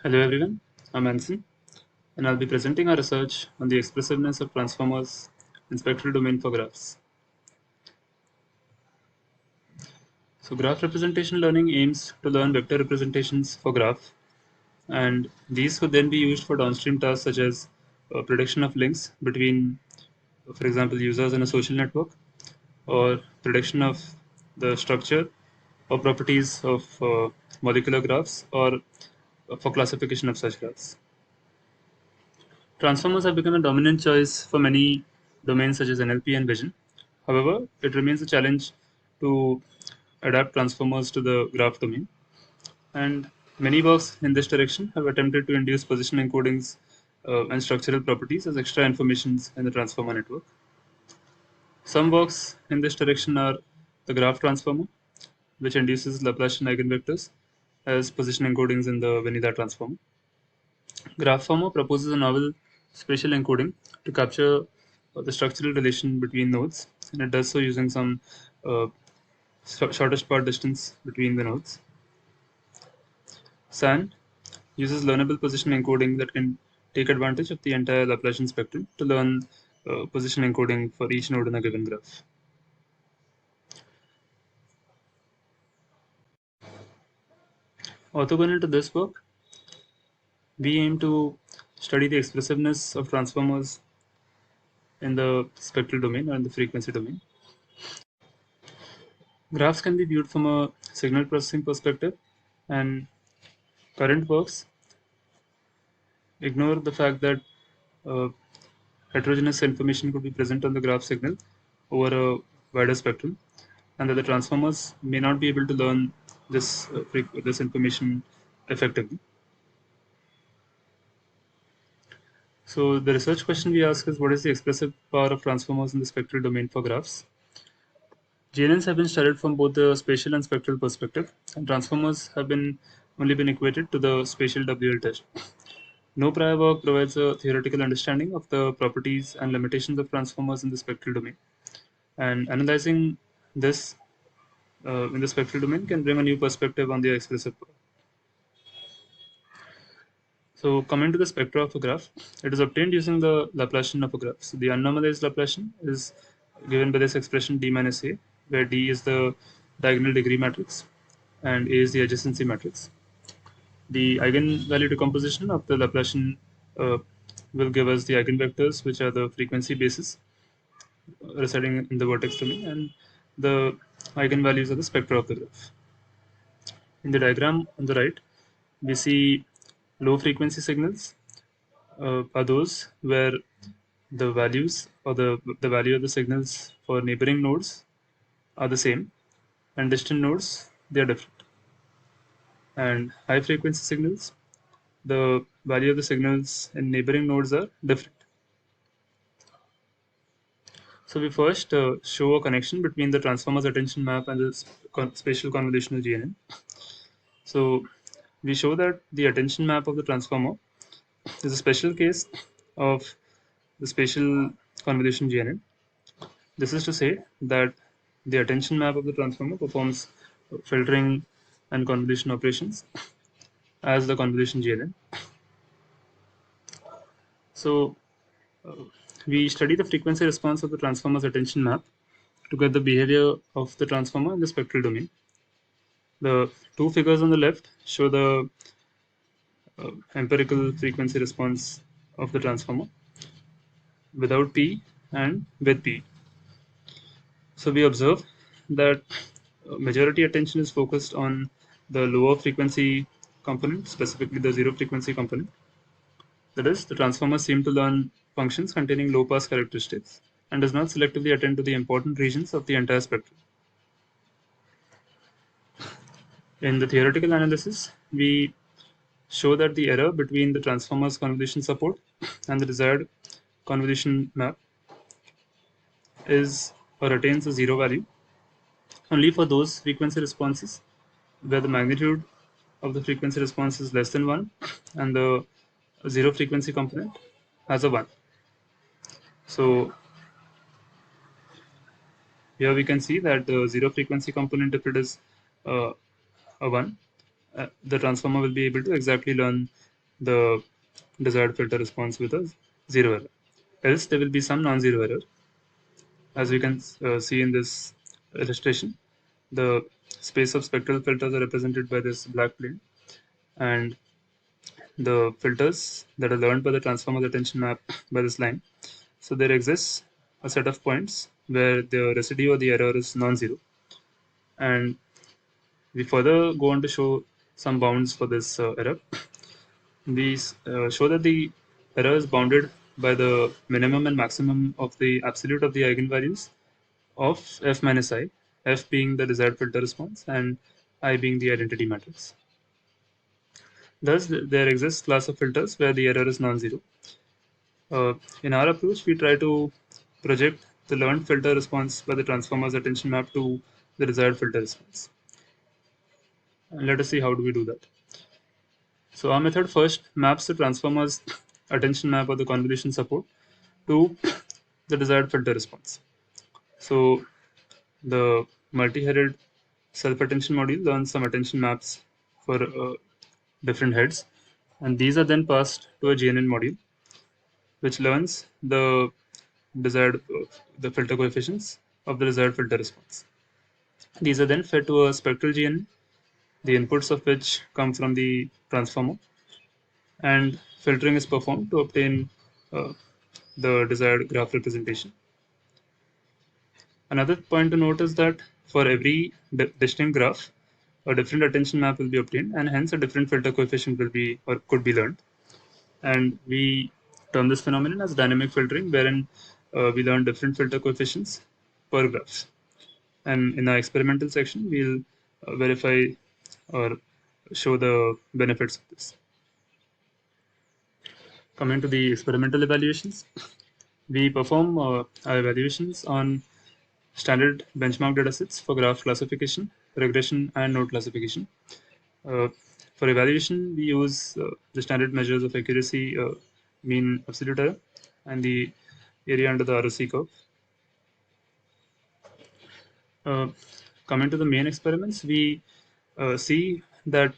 Hello everyone, I'm Anson, and I'll be presenting our research on the expressiveness of transformers in spectral domain for graphs. So graph representation learning aims to learn vector representations for graph, and these would then be used for downstream tasks such as prediction of links between, for example, users in a social network, or prediction of the structure or properties of molecular graphs, or for classification of such graphs. Transformers have become a dominant choice for many domains such as NLP and vision. However, it remains a challenge to adapt transformers to the graph domain, and many works in this direction have attempted to induce position encodings and structural properties as extra informations in the transformer network. Some works in this direction are the graph transformer, which induces Laplacian eigenvectors as position encodings in the Venida transformer. Graphformer proposes a novel spatial encoding to capture the structural relation between nodes, and it does so using some shortest path distance between the nodes. SAN uses learnable position encoding that can take advantage of the entire Laplacian spectrum to learn position encoding for each node in a given graph. Orthogonal to this work, we aim to study the expressiveness of transformers in the spectral domain or in the frequency domain. Graphs can be viewed from a signal processing perspective, and current works ignore the fact that uh, heterogeneous information could be present on the graph signal over a wider spectrum, and that the transformers may not be able to learn this information effectively. So the research question we ask is, what is the expressive power of transformers in the spectral domain for graphs? GNNs have been studied from both the spatial and spectral perspective, and transformers have been only been equated to the spatial WL test. No prior work provides a theoretical understanding of the properties and limitations of transformers in the spectral domain. And analyzing this in the spectral domain can bring a new perspective on the expressive power. So coming to the spectra of a graph, it is obtained using the Laplacian of a graph. So the unnormalized Laplacian is given by this expression d minus a, where d is the diagonal degree matrix and a is the adjacency matrix. The eigenvalue decomposition of the Laplacian uh, will give us the eigenvectors, which are the frequency bases residing in the vertex domain, and the eigenvalues are the spectra of the graph. In the diagram on the right, we see low frequency signals are those where the values or the value of the signals for neighboring nodes are the same, and distant nodes they are different. And high frequency signals, the value of the signals in neighboring nodes are different. So we first show a connection between the transformer's attention map and the spatial convolutional GNN. So we show that the attention map of the transformer is a special case of the spatial convolution GNN. This is to say that the attention map of the transformer performs filtering and convolution operations as the convolution GNN. So we study the frequency response of the transformer's attention map to get the behavior of the transformer in the spectral domain. The two figures on the left show the empirical frequency response of the transformer without P and with P. So we observe that majority attention is focused on the lower frequency component, specifically the zero frequency component. That is, the transformers seem to learn functions containing low pass characteristics and does not selectively attend to the important regions of the entire spectrum. In the theoretical analysis, we show that the error between the transformer's convolution support and the desired convolution map is or attains a zero value only for those frequency responses where the magnitude of the frequency response is less than 1 and the zero frequency component has a 1. So here we can see that the zero frequency component, if it is uh, a 1, the transformer will be able to exactly learn the desired filter response with a zero error. Else there will be some non-zero error. As we can see in this illustration, the space of spectral filters are represented by this black plane, and the filters that are learned by the transformer's attention map by this line. So there exists a set of points where the residue or the error is non-zero, and we further go on to show some bounds for this error. We show that the error is bounded by the minimum and maximum of the absolute of the eigenvalues of f minus I, f being the desired filter response and I being the identity matrix. Thus, there exists class of filters where the error is non-zero. In our approach, we try to project the learned filter response by the transformer's attention map to the desired filter response. And let us see how do we do that. So our method first maps the transformer's attention map or the convolution support to the desired filter response. So the multi-headed self-attention module learns some attention maps for different heads, and these are then passed to a GNN module, which learns the desired the filter coefficients of the desired filter response. These are then fed to a spectral GNN, the inputs of which come from the transformer, and filtering is performed to obtain the desired graph representation. Another point to note is that for every distinct graph, a different attention map will be obtained, and hence a different filter coefficient will be or could be learned. And we term this phenomenon as dynamic filtering, wherein we learn different filter coefficients per graph. And in our experimental section, we'll verify or show the benefits of this. Coming to the experimental evaluations, we perform our evaluations on standard benchmark datasets for graph classification, regression, and node classification. For evaluation, we use the standard measures of accuracy, mean absolute error, and the area under the ROC curve. Coming to the main experiments, we see that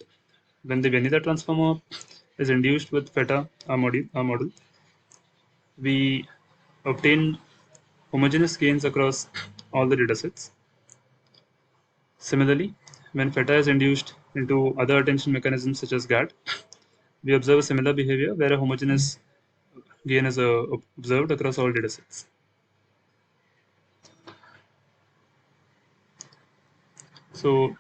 when the Venida transformer is induced with FeTA, our model, we obtain homogeneous gains across all the datasets. Similarly, when FeTA is induced into other attention mechanisms such as GAT, we observe a similar behavior where a homogeneous gain is observed across all datasets. So,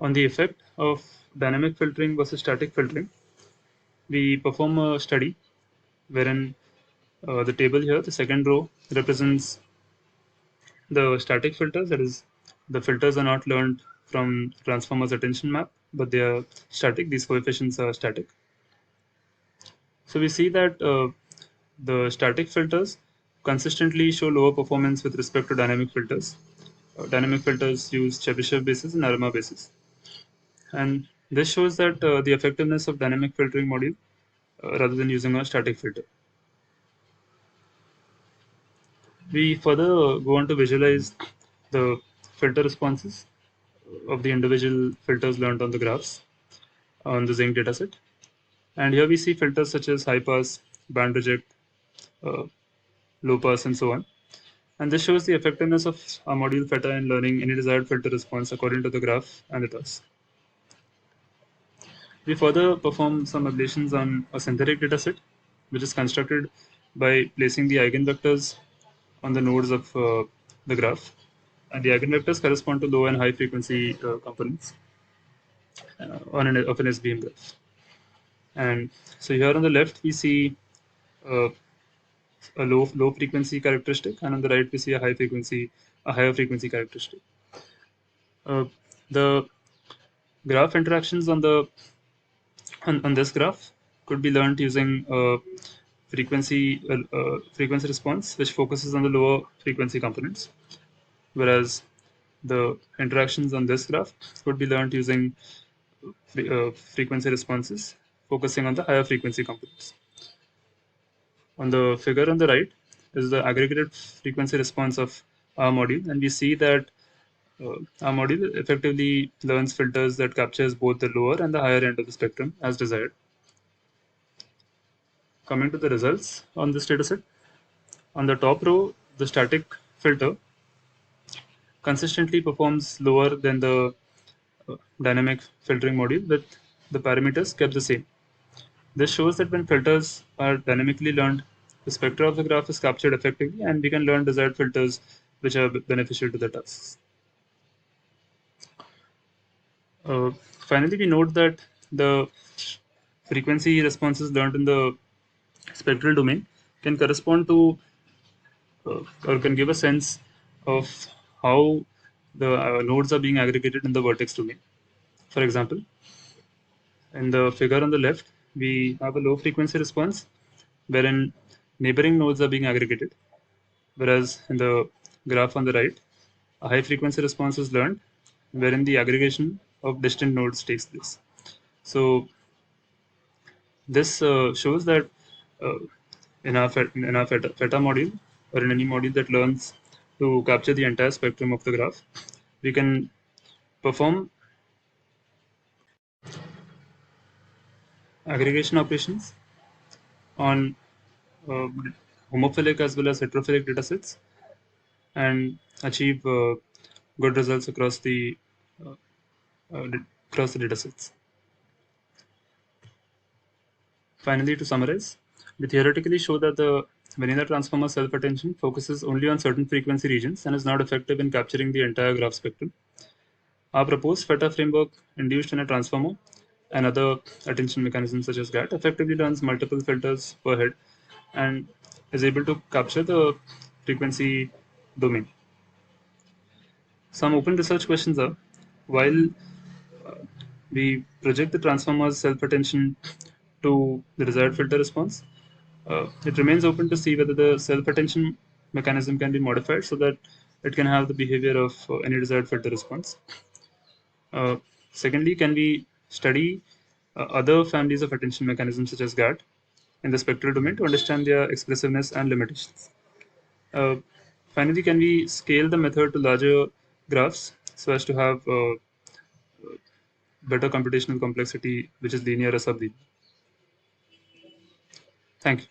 on the effect of dynamic filtering versus static filtering, we perform a study wherein the table here, the second row, represents the static filters, that is, the filters are not learned from transformer's attention map, but they are static. These coefficients are static. So we see that the static filters consistently show lower performance with respect to dynamic filters. Dynamic filters use Chebyshev basis and Arama basis. And this shows that the effectiveness of dynamic filtering module rather than using a static filter. We further go on to visualize the filter responses of the individual filters learned on the graphs on the Singh dataset. And here we see filters such as high pass, band reject, low pass, and so on. And this shows the effectiveness of our module FeTA in learning any desired filter response according to the graph and the task. We further perform some ablations on a synthetic dataset, which is constructed by placing the eigenvectors on the nodes of the graph. And the eigenvectors correspond to low and high frequency components of an SBM graph. And so here on the left, we see a low frequency characteristic, and on the right, we see a higher frequency characteristic. The graph interactions on this graph could be learned using frequency response, which focuses on the lower frequency components, whereas the interactions on this graph could be learned using frequency responses focusing on the higher frequency components. On the figure on the right is the aggregated frequency response of our module, and we see that Our module effectively learns filters that captures both the lower and the higher end of the spectrum as desired. Coming to the results on this dataset, on the top row, the static filter consistently performs lower than the dynamic filtering module with the parameters kept the same. This shows that when filters are dynamically learned, the spectra of the graph is captured effectively and we can learn desired filters which are beneficial to the tasks. Finally, we note that the frequency responses learned in the spectral domain can correspond to or can give a sense of how the nodes are being aggregated in the vertex domain. For example, in the figure on the left, we have a low frequency response wherein neighboring nodes are being aggregated, whereas in the graph on the right, a high frequency response is learned wherein the aggregation of distant nodes takes place. So this shows that uh, FeTA module or in any module that learns to capture the entire spectrum of the graph, we can perform aggregation operations on uh, homophilic as well as heterophilic datasets and achieve good results uh, across the datasets. Finally, to summarize, we theoretically show that the vanilla transformer self-attention focuses only on certain frequency regions and is not effective in capturing the entire graph spectrum. Our proposed FeTA framework induced in a transformer and other attention mechanisms such as GAT effectively learns multiple filters per head and is able to capture the frequency domain. Some open research questions are, while we project the transformer's self-attention to the desired filter response, it remains open to see whether the self-attention mechanism can be modified so that it can have the behavior of any desired filter response. Uh, Secondly, can we study other families of attention mechanisms such as GAT in the spectral domain to understand their expressiveness and limitations? Uh, Finally, can we scale the method to larger graphs so as to have better computational complexity, which is linear or sublinear? Thank you.